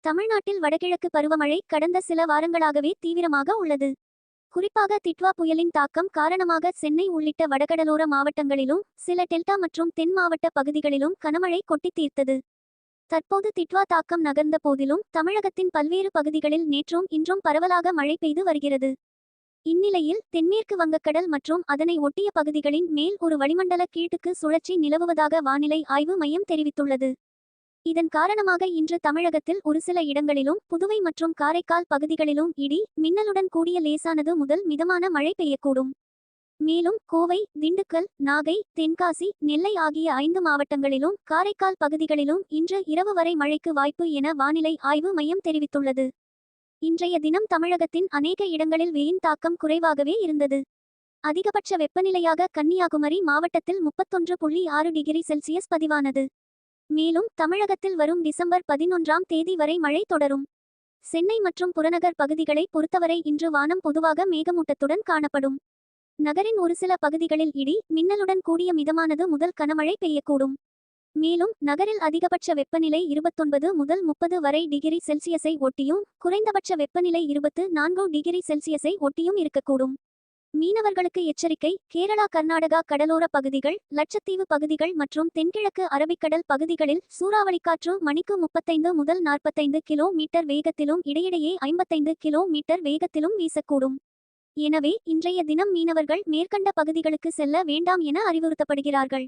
தமிழ்நாட்டில் வடகிழக்கு பருவமழை கடந்த சில வாரங்களாகவே தீவிரமாக உள்ளது. குறிப்பாக திட்வா புயலின் தாக்கம் காரணமாக சென்னை உள்ளிட்ட வடகடலோர மாவட்டங்களிலும் சில டெல்டா மற்றும் தென் மாவட்ட பகுதிகளிலும் கனமழை கொட்டித் தீர்த்தது. தற்போது திட்வா தாக்கம் நகர்ந்த போதிலும் தமிழகத்தின் பல்வேறு பகுதிகளில் நேற்றும் இன்றும் பரவலாக மழை பெய்து வருகிறது. இந்நிலையில் தென்மேற்கு வங்கக்கடல் மற்றும் அதனை ஒட்டிய பகுதிகளின் மேல் ஒரு வளிமண்டல கீழ்த்துக்கு சுழற்சி நிலவுவதாக வானிலை ஆய்வு மையம் தெரிவித்துள்ளது. இதன் காரணமாக இன்று தமிழகத்தில் ஒரு சில இடங்களிலும் புதுவை மற்றும் காரைக்கால் பகுதிகளிலும் இடி மின்னலுடன் கூடிய லேசானது முதல் மிதமான மழை பெய்யக்கூடும். மேலும் கோவை, திண்டுக்கல், நாகை, தென்காசி, நெல்லை ஆகிய 5 மாவட்டங்களிலும் காரைக்கால் பகுதிகளிலும் இன்று இரவு வரை மழைக்கு வாய்ப்பு என வானிலை ஆய்வு மையம் தெரிவித்துள்ளது. இன்றைய தினம் தமிழகத்தின் அநேக இடங்களில் வெயின் தாக்கம் குறைவாகவே இருந்தது. அதிகபட்ச வெப்பநிலையாக கன்னியாகுமரி மாவட்டத்தில் 31.6 டிகிரி செல்சியஸ் பதிவானது. மேலும் தமிழகத்தில் வரும் டிசம்பர் 11ஆம் தேதி வரை மழை தொடரும். சென்னை மற்றும் புறநகர் பகுதிகளை பொறுத்தவரை இன்று வானம் பொதுவாக மேகமூட்டத்துடன் காணப்படும். நகரின் ஒரு சில பகுதிகளில் இடி மின்னலுடன் கூடிய மிதமானது முதல் கனமழை பெய்யக்கூடும். மேலும் நகரில் அதிகபட்ச வெப்பநிலை 29 முதல் 30 வரை டிகிரி செல்சியஸை ஒட்டியும் குறைந்தபட்ச வெப்பநிலை 24 டிகிரி செல்சியஸை ஒட்டியும் இருக்கக்கூடும். மீனவர்களுக்கு எச்சரிக்கை. கேரளா, கர்நாடகா கடலோர பகுதிகள், லட்சத்தீவு பகுதிகள் மற்றும் தென்கிழக்கு அரபிக்கடல் பகுதிகளில் சூறாவளிக்காற்று மணிக்கு 35 முதல் 45 கிலோமீட்டர் வேகத்திலும் இடையிடையே 55 கிலோமீட்டர் வேகத்திலும் வீசக்கூடும். எனவே இன்றைய தினம் மீனவர்கள் மேற்கண்ட பகுதிகளுக்கு செல்ல வேண்டாம் என அறிவுறுத்தப்படுகிறார்கள்.